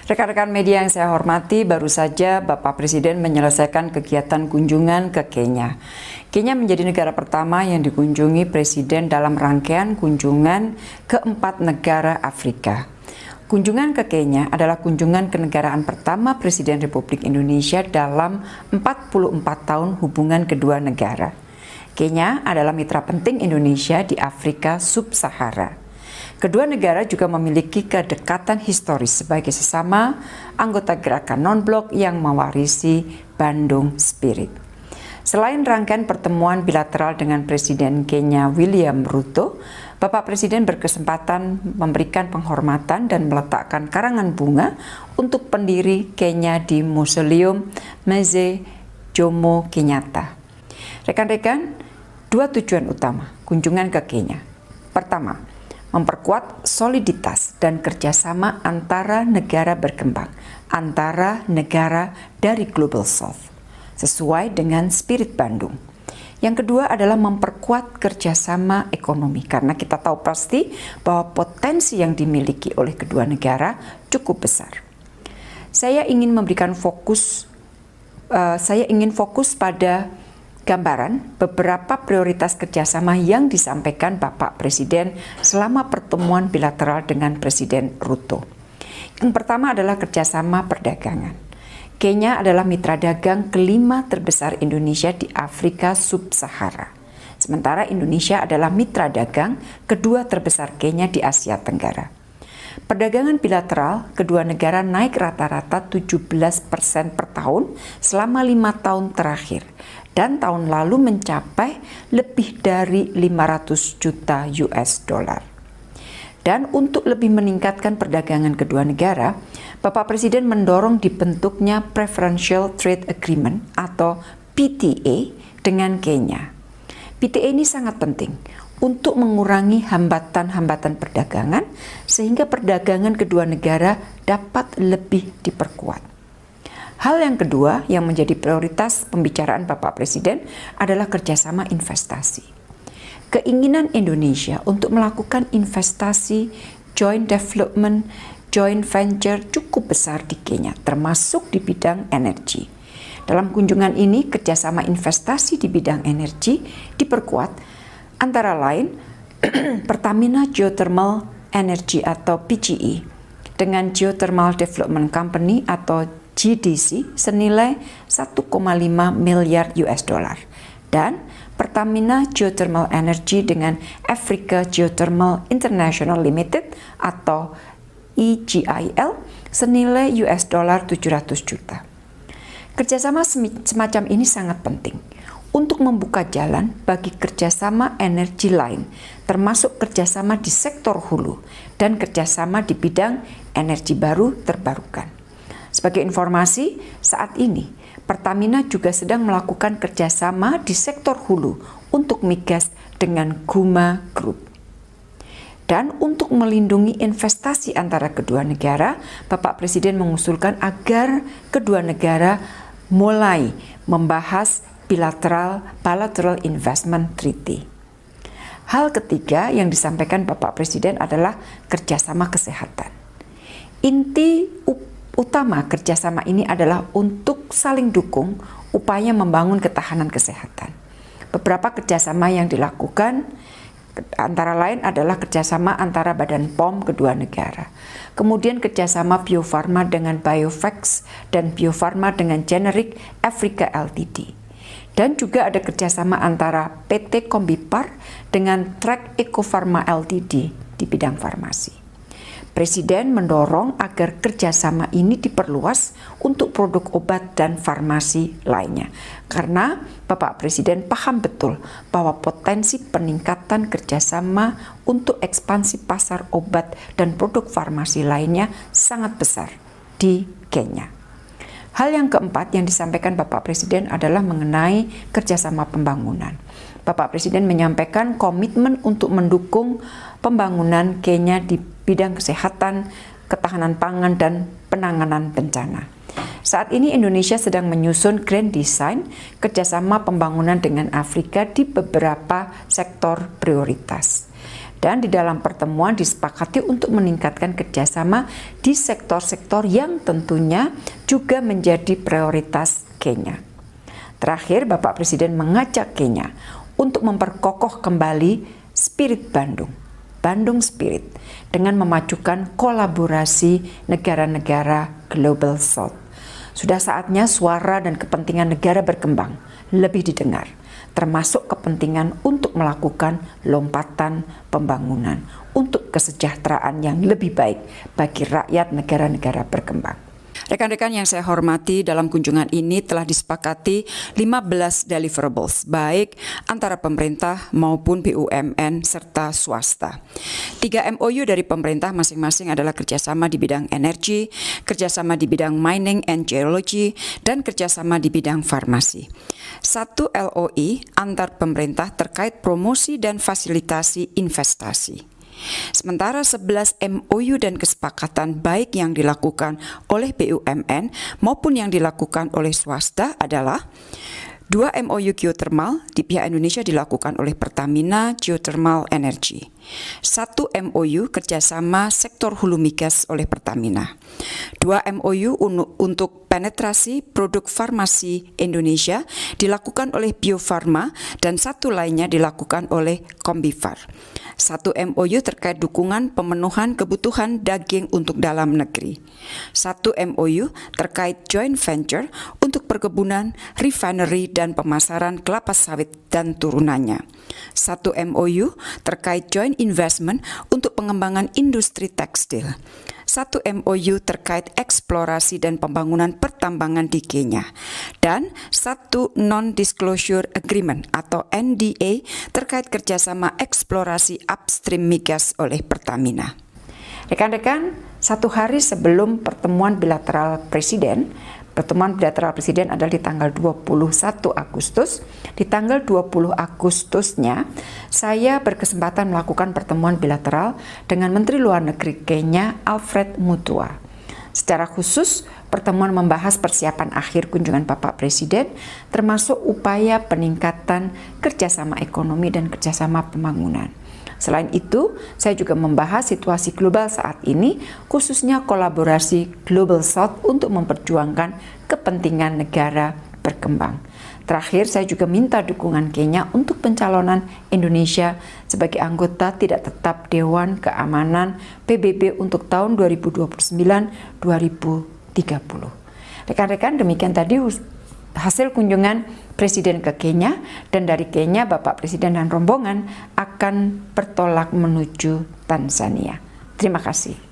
Rekan-rekan media yang saya hormati, baru saja Bapak Presiden menyelesaikan kegiatan kunjungan ke Kenya. Kenya menjadi negara pertama yang dikunjungi Presiden dalam rangkaian kunjungan ke 4 negara Afrika. Kunjungan ke Kenya adalah kunjungan kenegaraan pertama Presiden Republik Indonesia dalam 44 tahun hubungan kedua negara. Kenya adalah mitra penting Indonesia di Afrika Sub-Sahara. Kedua negara juga memiliki kedekatan historis sebagai sesama anggota gerakan non-blok yang mewarisi Bandung Spirit. Selain rangkaian pertemuan bilateral dengan Presiden Kenya William Ruto, Bapak Presiden berkesempatan memberikan penghormatan dan meletakkan karangan bunga untuk pendiri Kenya di Museum Mzee Jomo Kenyatta. Rekan-rekan, 2 tujuan utama kunjungan ke Kenya. Pertama, memperkuat soliditas dan kerjasama antara negara berkembang, antara negara dari Global South, sesuai dengan spirit Bandung. Yang kedua adalah memperkuat kerjasama ekonomi, karena kita tahu pasti bahwa potensi yang dimiliki oleh kedua negara cukup besar. Saya ingin fokus pada gambaran beberapa prioritas kerjasama yang disampaikan Bapak Presiden selama pertemuan bilateral dengan Presiden Ruto. Yang pertama adalah kerjasama perdagangan. Kenya adalah mitra dagang kelima terbesar Indonesia di Afrika Sub-Sahara. Sementara Indonesia adalah mitra dagang kedua terbesar Kenya di Asia Tenggara. Perdagangan bilateral kedua negara naik rata-rata 17% per tahun selama 5 tahun terakhir, dan tahun lalu mencapai lebih dari 500 juta US dollar. Dan untuk lebih meningkatkan perdagangan kedua negara, Bapak Presiden mendorong dibentuknya Preferential Trade Agreement atau PTA dengan Kenya. PTA ini sangat penting untuk mengurangi hambatan-hambatan perdagangan sehingga perdagangan kedua negara dapat lebih diperkuat. Hal yang kedua yang menjadi prioritas pembicaraan Bapak Presiden adalah kerjasama investasi. Keinginan Indonesia untuk melakukan investasi, joint development, joint venture cukup besar di Kenya, termasuk di bidang energi. Dalam kunjungan ini, kerjasama investasi di bidang energi diperkuat, antara lain Pertamina Geothermal Energy atau PGE dengan Geothermal Development Company atau GDC senilai 1,5 miliar US dollar dan Pertamina Geothermal Energy dengan Africa Geothermal International Limited atau EGIL senilai US dollar 700 juta. Kerjasama semacam ini sangat penting untuk membuka jalan bagi kerjasama energi lain, termasuk kerjasama di sektor hulu dan kerjasama di bidang energi baru terbarukan. Sebagai informasi, saat ini Pertamina juga sedang melakukan kerjasama di sektor hulu untuk migas dengan Guma Group. Dan untuk melindungi investasi antara kedua negara, Bapak Presiden mengusulkan agar kedua negara mulai membahas bilateral investment treaty. Hal ketiga yang disampaikan Bapak Presiden adalah kerjasama kesehatan. Inti utama kerjasama ini adalah untuk saling dukung upaya membangun ketahanan kesehatan. Beberapa kerjasama yang dilakukan antara lain adalah kerjasama antara Badan POM kedua negara. Kemudian kerjasama Bio Farma dengan Biovax dan Bio Farma dengan Generic Africa Ltd. Dan juga ada kerjasama antara PT Kombipar dengan Track Eco Pharma Ltd di bidang farmasi. Presiden mendorong agar kerjasama ini diperluas untuk produk obat dan farmasi lainnya. Karena Bapak Presiden paham betul bahwa potensi peningkatan kerjasama untuk ekspansi pasar obat dan produk farmasi lainnya sangat besar di Kenya. Hal yang keempat yang disampaikan Bapak Presiden adalah mengenai kerjasama pembangunan. Bapak Presiden menyampaikan komitmen untuk mendukung pembangunan Kenya di bidang kesehatan, ketahanan pangan, dan penanganan bencana. Saat ini Indonesia sedang menyusun Grand Design kerjasama pembangunan dengan Afrika di beberapa sektor prioritas. Dan di dalam pertemuan disepakati untuk meningkatkan kerjasama di sektor-sektor yang tentunya juga menjadi prioritas Kenya. Terakhir, Bapak Presiden mengajak Kenya untuk memperkokoh kembali spirit Bandung Spirit, dengan memajukan kolaborasi negara-negara Global South. Sudah saatnya suara dan kepentingan negara berkembang, lebih didengar, termasuk kepentingan untuk melakukan lompatan pembangunan untuk kesejahteraan yang lebih baik bagi rakyat negara-negara berkembang. Rekan-rekan yang saya hormati, dalam kunjungan ini telah disepakati 15 deliverables, baik antara pemerintah maupun BUMN serta swasta. 3 MOU dari pemerintah masing-masing adalah kerjasama di bidang energi, kerjasama di bidang mining and geology, dan kerjasama di bidang farmasi. 1 LOI antar pemerintah terkait promosi dan fasilitasi investasi. Sementara 11 MOU dan kesepakatan baik yang dilakukan oleh BUMN maupun yang dilakukan oleh swasta adalah 2 MOU geothermal di pihak Indonesia dilakukan oleh Pertamina Geothermal Energy. 1 MOU kerjasama sektor hulu migas oleh Pertamina. 2 MOU untuk penetrasi produk farmasi Indonesia dilakukan oleh Bio Farma dan 1 lainnya dilakukan oleh Kombifar. 1 MOU terkait dukungan pemenuhan kebutuhan daging untuk dalam negeri. 1 MOU terkait joint venture untuk perkebunan, refinery, dan pemasaran kelapa sawit dan turunannya. 1 MOU terkait joint investment untuk pengembangan industri tekstil. 1 MOU terkait eksplorasi dan pembangunan pertambangan di Kenya, dan 1 Non-Disclosure Agreement atau NDA terkait kerjasama eksplorasi upstream migas oleh Pertamina. Rekan-rekan, 1 hari sebelum pertemuan bilateral presiden adalah di tanggal 21 Agustus. Di tanggal 20 Agustusnya, saya berkesempatan melakukan pertemuan bilateral dengan Menteri Luar Negeri Kenya, Alfred Mutua. Secara khusus, pertemuan membahas persiapan akhir kunjungan Bapak Presiden, termasuk upaya peningkatan kerjasama ekonomi dan kerjasama pembangunan. Selain itu, saya juga membahas situasi global saat ini, khususnya kolaborasi Global South untuk memperjuangkan kepentingan negara berkembang. Terakhir, saya juga minta dukungan Kenya untuk pencalonan Indonesia sebagai anggota tidak tetap Dewan Keamanan PBB untuk tahun 2029-2030. Rekan-rekan, demikian tadi hasil kunjungan Presiden ke Kenya, dan dari Kenya Bapak Presiden dan rombongan akan bertolak menuju Tanzania. Terima kasih.